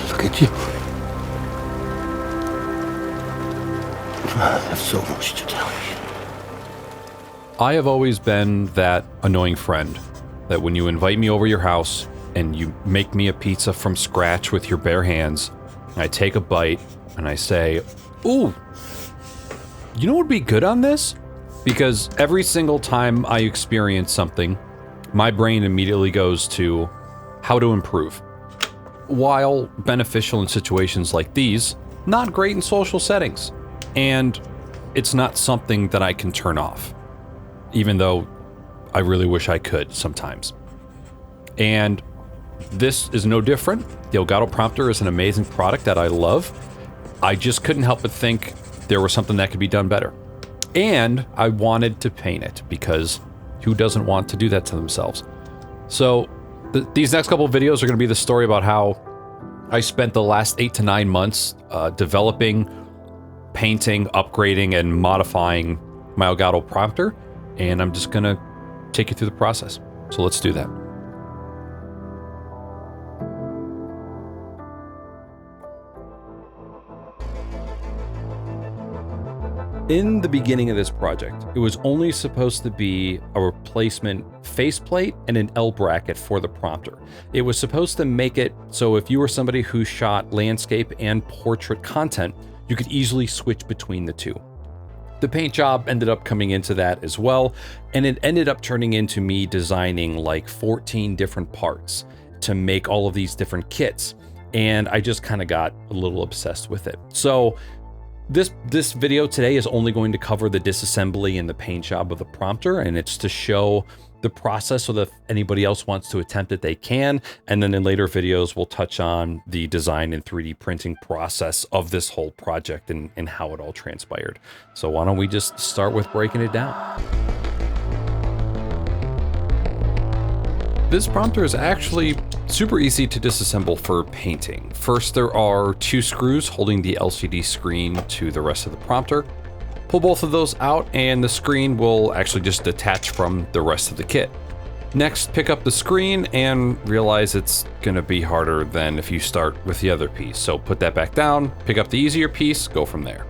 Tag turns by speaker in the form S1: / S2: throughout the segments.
S1: Look at you. I have so much to tell you.
S2: I have always been that annoying friend that when you invite me over your house and you make me a pizza from scratch with your bare hands, I take a bite and I say, "Ooh, you know what would be good on this?" Because every single time I experience something, my brain immediately goes to how to improve. While beneficial in situations like these, not great in social settings. And it's not something that I can turn off, even though I really wish I could sometimes. And this is no different. The Elgato Prompter is an amazing product that I love. I just couldn't help but think there was something that could be done better. And I wanted to paint it because who doesn't want to do that to themselves? So these next couple of videos are going to be the story about how I spent the last 8 to 9 months developing, painting, upgrading, and modifying my Elgato Prompter, and I'm just gonna take you through the process. So let's do that. In the beginning of this project, it was only supposed to be a replacement faceplate and an L bracket for the prompter. It was supposed to make it so if you were somebody who shot landscape and portrait content, you could easily switch between the two. The paint job ended up coming into that as well, and it ended up turning into me designing like 14 different parts to make all of these different kits, and I just kind of got a little obsessed with it. So this video today is only going to cover the disassembly and the paint job of the prompter, and it's to show the process so that if anybody else wants to attempt it, they can. And then in later videos, we'll touch on the design and 3D printing process of this whole project and how it all transpired. So why don't we just start with breaking it down. This prompter is actually super easy to disassemble for painting. First, there are 2 screws holding the LCD screen to the rest of the prompter. Pull both of those out and the screen will actually just detach from the rest of the kit. Next, pick up the screen and realize it's gonna be harder than if you start with the other piece. So put that back down, pick up the easier piece, go from there.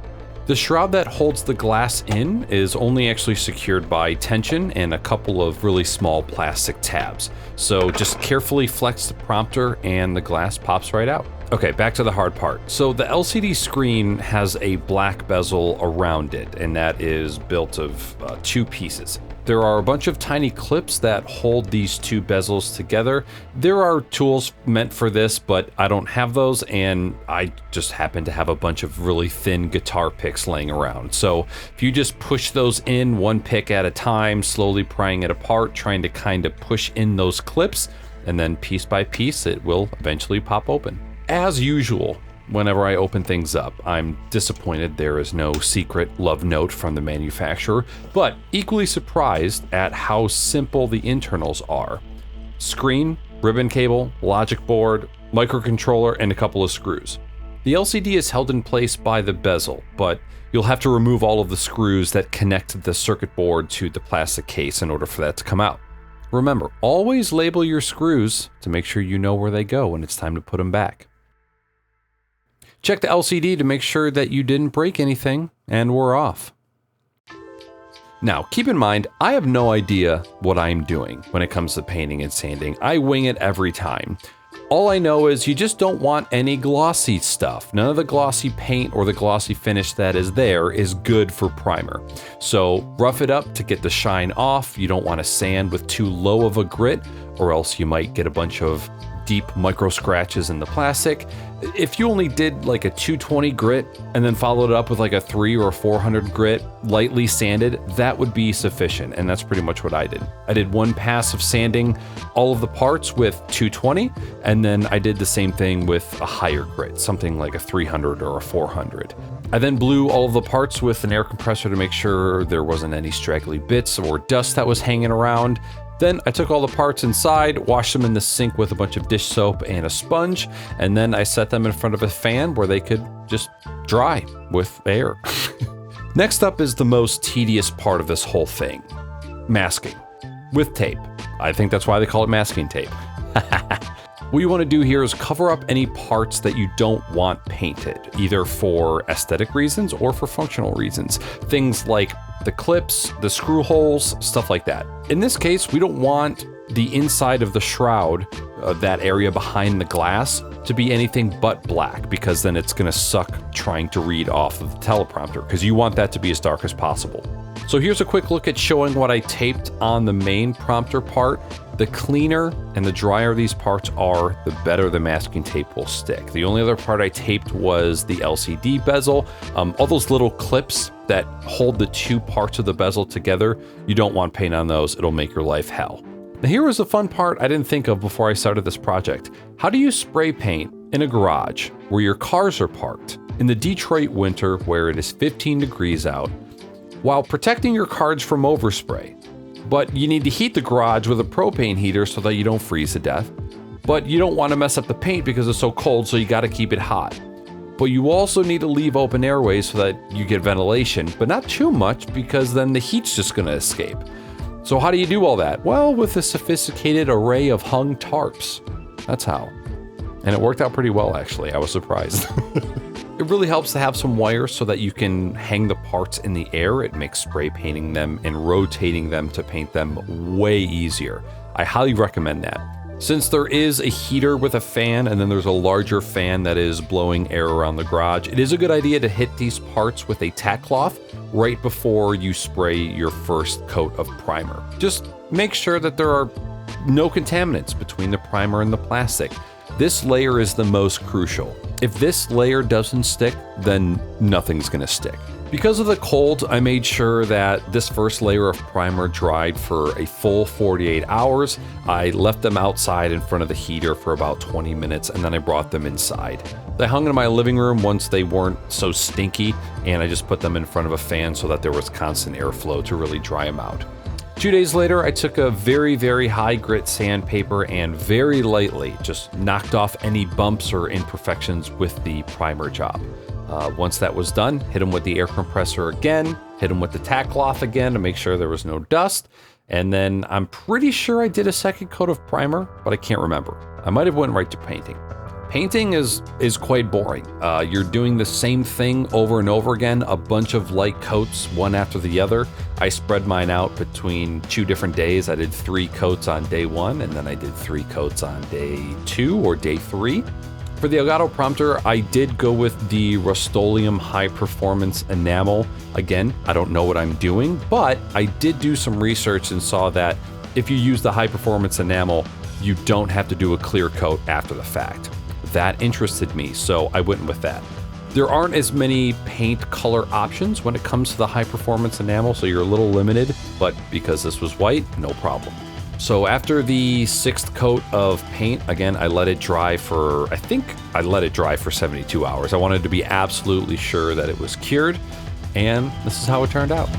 S2: The shroud that holds the glass in is only actually secured by tension and a couple of really small plastic tabs. So just carefully flex the prompter and the glass pops right out. Okay, back to the hard part. So the LCD screen has a black bezel around it, and that is built of 2 pieces. There are a bunch of tiny clips that hold these 2 bezels together. There are tools meant for this, but I don't have those, and I just happen to have a bunch of really thin guitar picks laying around. So if you just push those in 1 pick at a time, slowly prying it apart, trying to kind of push in those clips, and then piece by piece, it will eventually pop open. As usual, whenever I open things up, I'm disappointed there is no secret love note from the manufacturer, but equally surprised at how simple the internals are. Screen, ribbon cable, logic board, microcontroller, and a couple of screws. The LCD is held in place by the bezel, but you'll have to remove all of the screws that connect the circuit board to the plastic case in order for that to come out. Remember, always label your screws to make sure you know where they go when it's time to put them back. Check the LCD to make sure that you didn't break anything, and we're off. Now, keep in mind, I have no idea what I'm doing when it comes to painting and sanding. I wing it every time. All I know is you just don't want any glossy stuff. None of the glossy paint or the glossy finish that is there is good for primer. So rough it up to get the shine off. You don't want to sand with too low of a grit, or else you might get a bunch of deep micro scratches in the plastic. If you only did like a 220 grit and then followed it up with like a 300 or 400 grit, lightly sanded, that would be sufficient. And that's pretty much what I did. I did 1 pass of sanding all of the parts with 220, and then I did the same thing with a higher grit, something like a 300 or a 400. I then blew all of the parts with an air compressor to make sure there wasn't any straggly bits or dust that was hanging around. Then I took all the parts inside, washed them in the sink with a bunch of dish soap and a sponge, and then I set them in front of a fan where they could just dry with air. Next up is the most tedious part of this whole thing, masking with tape. I think that's why they call it masking tape. What you want to do here is cover up any parts that you don't want painted, either for aesthetic reasons or for functional reasons. Things like the clips, the screw holes, stuff like that. In this case, we don't want the inside of the shroud, that area behind the glass, to be anything but black, because then it's going to suck trying to read off of the teleprompter, because you want that to be as dark as possible. So here's a quick look at showing what I taped on the main prompter part. The cleaner and the drier these parts are, the better the masking tape will stick. The only other part I taped was the LCD bezel. All those little clips that hold the two parts of the bezel together, you don't want paint on those. It'll make your life hell. Now here was the fun part I didn't think of before I started this project. How do you spray paint in a garage where your cars are parked in the Detroit winter where it is 15 degrees out, while protecting your cars from overspray? But you need to heat the garage with a propane heater so that you don't freeze to death. But you don't want to mess up the paint because it's so cold, so you got to keep it hot. But you also need to leave open airways so that you get ventilation, but not too much because then the heat's just going to escape. So how do you do all that? Well, with a sophisticated array of hung tarps. That's how. And it worked out pretty well, actually. I was surprised. It really helps to have some wires so that you can hang the parts in the air. It makes spray painting them and rotating them to paint them way easier. I highly recommend that. Since there is a heater with a fan and then there's a larger fan that is blowing air around the garage, it is a good idea to hit these parts with a tack cloth right before you spray your first coat of primer. Just make sure that there are no contaminants between the primer and the plastic. This layer is the most crucial. If this layer doesn't stick, then nothing's gonna stick. Because of the cold, I made sure that this first layer of primer dried for a full 48 hours. I left them outside in front of the heater for about 20 minutes, and then I brought them inside. They hung in my living room once they weren't so stinky, and I just put them in front of a fan so that there was constant airflow to really dry them out. 2 days later, I took a very, very high grit sandpaper and very lightly just knocked off any bumps or imperfections with the primer job. Once that was done, hit them with the air compressor again, hit them with the tack cloth again to make sure there was no dust, and then I'm pretty sure I did a second coat of primer, but I can't remember. I might have went right to painting. Painting is quite boring. You're doing the same thing over and over again, a bunch of light coats, one after the other. I spread mine out between 2 different days. I did 3 coats on day 1, and then I did 3 coats on day 2 or day 3. For the Elgato Prompter, I did go with the Rust-Oleum High Performance Enamel. Again, I don't know what I'm doing, but I did do some research and saw that if you use the High Performance Enamel, you don't have to do a clear coat after the fact. That interested me, so I went with that. There aren't as many paint color options when it comes to the high performance enamel, so you're a little limited, but because this was white, no problem. So after the 6th coat of paint, again, I let it dry for, I think I let it dry for 72 hours. I wanted to be absolutely sure that it was cured, and this is how it turned out.